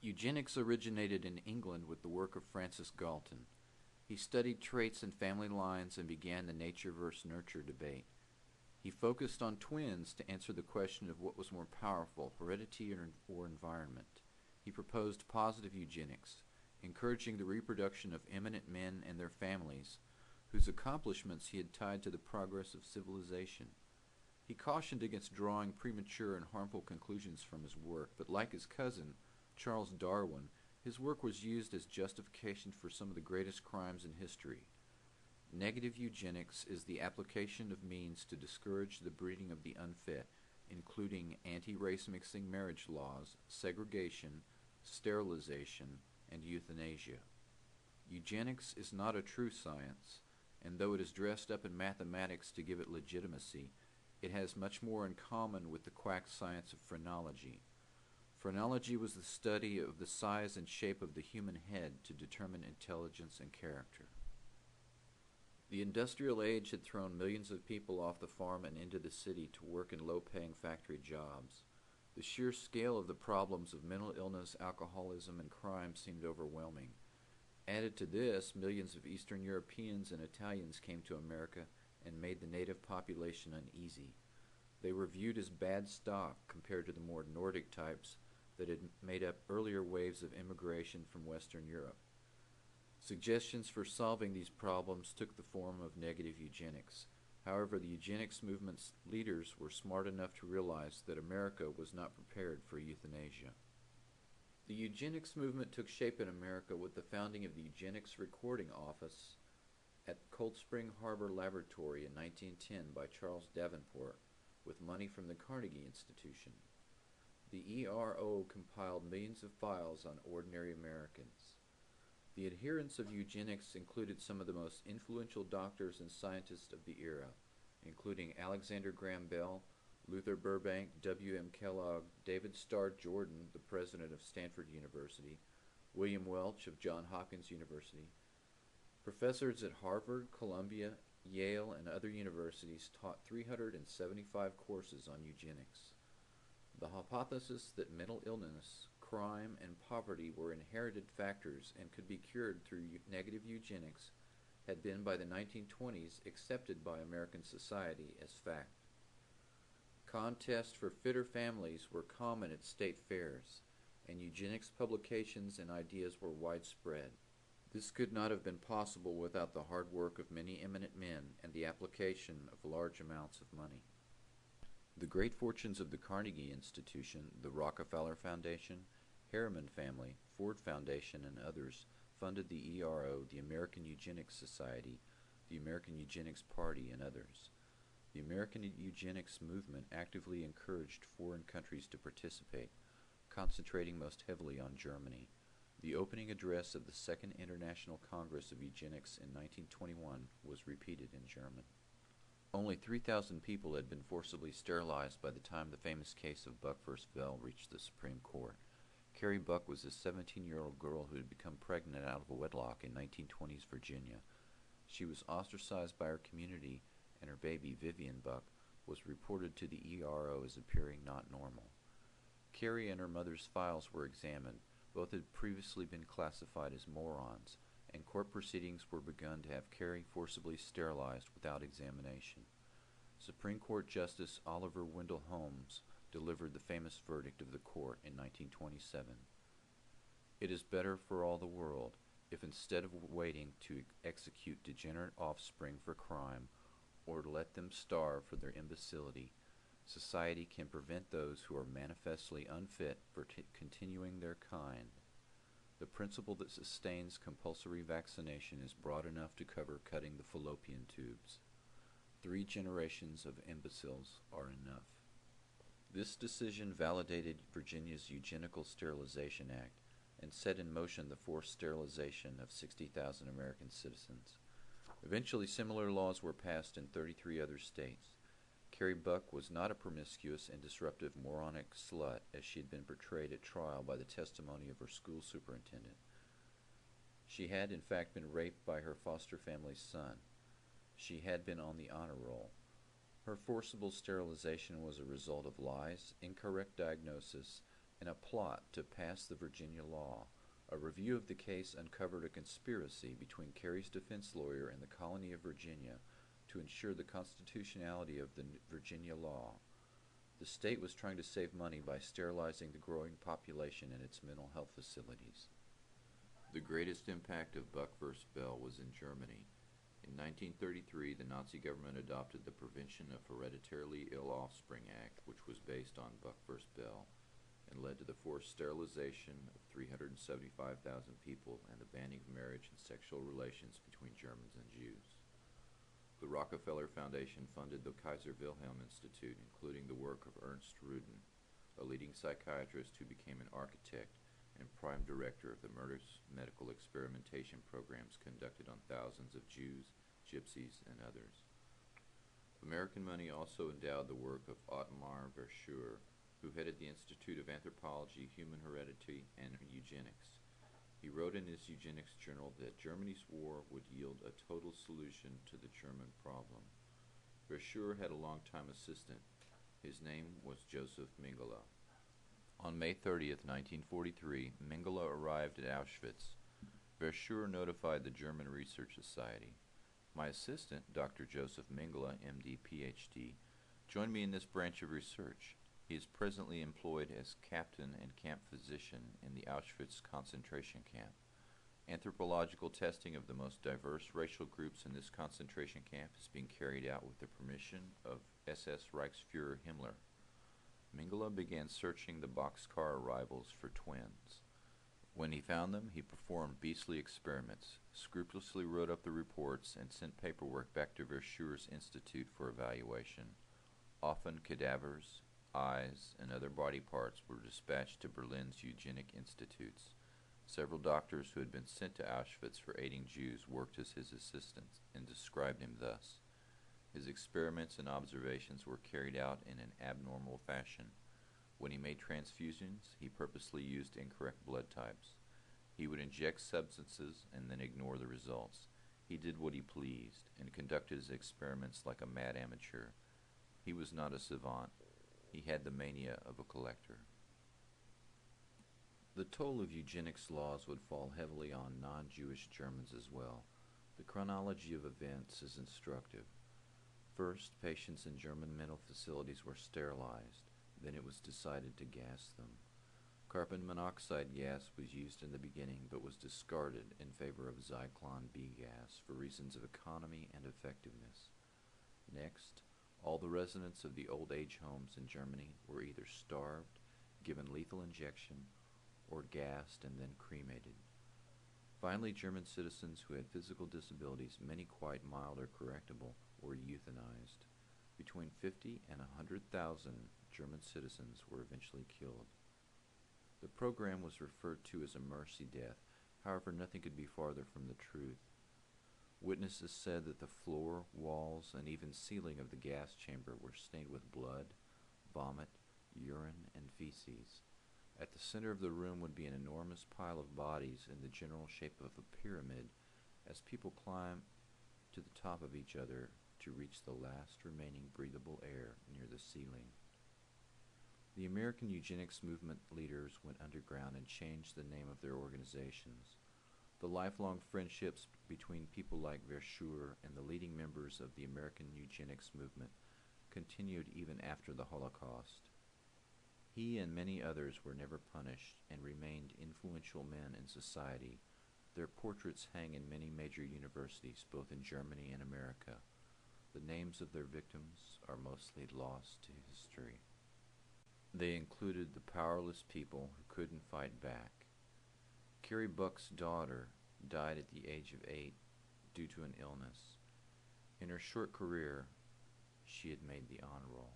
Eugenics originated in England with the work of Francis Galton. He studied traits and family lines and began the nature versus nurture debate. He focused on twins to answer the question of what was more powerful, heredity or environment. He proposed positive eugenics, encouraging the reproduction of eminent men and their families, whose accomplishments he had tied to the progress of civilization. He cautioned against drawing premature and harmful conclusions from his work, but like his cousin, Charles Darwin, his work was used as justification for some of the greatest crimes in history. Negative eugenics is the application of means to discourage the breeding of the unfit, including anti-race mixing marriage laws, segregation, sterilization, and euthanasia. Eugenics is not a true science, and though it is dressed up in mathematics to give it legitimacy, it has much more in common with the quack science of phrenology. Phrenology was the study of the size and shape of the human head to determine intelligence and character. The industrial age had thrown millions of people off the farm and into the city to work in low-paying factory jobs. The sheer scale of the problems of mental illness, alcoholism, and crime seemed overwhelming. Added to this, millions of Eastern Europeans and Italians came to America and made the native population uneasy. They were viewed as bad stock compared to the more Nordic types that had made up earlier waves of immigration from Western Europe. Suggestions for solving these problems took the form of negative eugenics. However, the eugenics movement's leaders were smart enough to realize that America was not prepared for euthanasia. The eugenics movement took shape in America with the founding of the Eugenics Recording Office at Cold Spring Harbor Laboratory in 1910 by Charles Davenport, with money from the Carnegie Institution. The ERO compiled millions of files on ordinary Americans. The adherents of eugenics included some of the most influential doctors and scientists of the era, including Alexander Graham Bell, Luther Burbank, W. M. Kellogg, David Starr Jordan, the president of Stanford University, William Welch of Johns Hopkins University. Professors at Harvard, Columbia, Yale, and other universities taught 375 courses on eugenics. The hypothesis that mental illness, crime, and poverty were inherited factors and could be cured through negative eugenics had been by the 1920s accepted by American society as fact. Contests for fitter families were common at state fairs, and eugenics publications and ideas were widespread. This could not have been possible without the hard work of many eminent men and the application of large amounts of money. The great fortunes of the Carnegie Institution, the Rockefeller Foundation, Harriman family, Ford Foundation, and others funded the ERO, the American Eugenics Society, the American Eugenics Party, and others. The American eugenics movement actively encouraged foreign countries to participate, concentrating most heavily on Germany. The opening address of the Second International Congress of Eugenics in 1921 was repeated in German. Only 3,000 people had been forcibly sterilized by the time the famous case of Buck v. Bell reached the Supreme Court. Carrie Buck was a 17-year-old girl who had become pregnant out of wedlock in 1920s Virginia. She was ostracized by her community, and her baby, Vivian Buck, was reported to the ERO as appearing not normal. Carrie and her mother's files were examined. Both had previously been classified as morons, and court proceedings were begun to have Carrie forcibly sterilized without examination. Supreme Court Justice Oliver Wendell Holmes delivered the famous verdict of the court in 1927. It is better for all the world if instead of waiting to execute degenerate offspring for crime or to let them starve for their imbecility, society can prevent those who are manifestly unfit for continuing their kind. The principle that sustains compulsory vaccination is broad enough to cover cutting the fallopian tubes. 3 generations of imbeciles are enough. This decision validated Virginia's Eugenical Sterilization Act and set in motion the forced sterilization of 60,000 American citizens. Eventually, similar laws were passed in 33 other states. Carrie Buck was not a promiscuous and disruptive moronic slut as she had been portrayed at trial by the testimony of her school superintendent. She had in fact been raped by her foster family's son. She had been on the honor roll. Her forcible sterilization was a result of lies, incorrect diagnosis, In a plot to pass the Virginia law, a review of the case uncovered a conspiracy between Carey's defense lawyer and the colony of Virginia to ensure the constitutionality of the Virginia law. The state was trying to save money by sterilizing the growing population in its mental health facilities. The greatest impact of Buck v. Bell was in Germany. In 1933, the Nazi government adopted the Prevention of Hereditarily Ill Offspring Act, which was based on Buck v. Bell, and led to the forced sterilization of 375,000 people and the banning of marriage and sexual relations between Germans and Jews. The Rockefeller Foundation funded the Kaiser Wilhelm Institute, including the work of Ernst Rudin, a leading psychiatrist who became an architect and prime director of the medical experimentation programs conducted on thousands of Jews, Gypsies, and others. American money also endowed the work of Otmar Verschuer, who headed the Institute of Anthropology, Human Heredity, and Eugenics. He wrote in his Eugenics journal that Germany's war would yield a total solution to the German problem. Verschuer had a longtime assistant. His name was Joseph Mengele. On May 30th, 1943, Mengele arrived at Auschwitz. Verschuer notified the German Research Society. My assistant, Dr. Joseph Mengele, MD, PhD, joined me in this branch of research. He is presently employed as captain and camp physician in the Auschwitz concentration camp. Anthropological testing of the most diverse racial groups in this concentration camp is being carried out with the permission of SS Reichsfuhrer Himmler. Mengele began searching the boxcar arrivals for twins. When he found them, he performed beastly experiments, scrupulously wrote up the reports, and sent paperwork back to Verschuer's institute for evaluation. Often cadavers, eyes, and other body parts were dispatched to Berlin's eugenic institutes. Several doctors who had been sent to Auschwitz for aiding Jews worked as his assistants and described him thus. His experiments and observations were carried out in an abnormal fashion. When he made transfusions, he purposely used incorrect blood types. He would inject substances and then ignore the results. He did what he pleased and conducted his experiments like a mad amateur. He was not a savant. He had the mania of a collector. The toll of eugenics laws would fall heavily on non-Jewish Germans as well. The chronology of events is instructive. First, patients in German mental facilities were sterilized. Then it was decided to gas them. Carbon monoxide gas was used in the beginning but was discarded in favor of Zyklon B gas for reasons of economy and effectiveness. Next, all the residents of the old age homes in Germany were either starved, given lethal injection, or gassed and then cremated. Finally, German citizens who had physical disabilities, many quite mild or correctable, were euthanized. Between 50 and 100,000 German citizens were eventually killed. The program was referred to as a mercy death. However, nothing could be farther from the truth. Witnesses said that the floor, walls, and even ceiling of the gas chamber were stained with blood, vomit, urine, and feces. At the center of the room would be an enormous pile of bodies in the general shape of a pyramid as people climbed to the top of each other to reach the last remaining breathable air near the ceiling. The American eugenics movement leaders went underground and changed the name of their organizations. The lifelong friendships between people like Verschuer and the leading members of the American eugenics movement continued even after the Holocaust. He and many others were never punished and remained influential men in society. Their portraits hang in many major universities, both in Germany and America. The names of their victims are mostly lost to history. They included the powerless people who couldn't fight back. Carrie Buck's daughter died at the age of 8 due to an illness. In her short career, she had made the honor roll.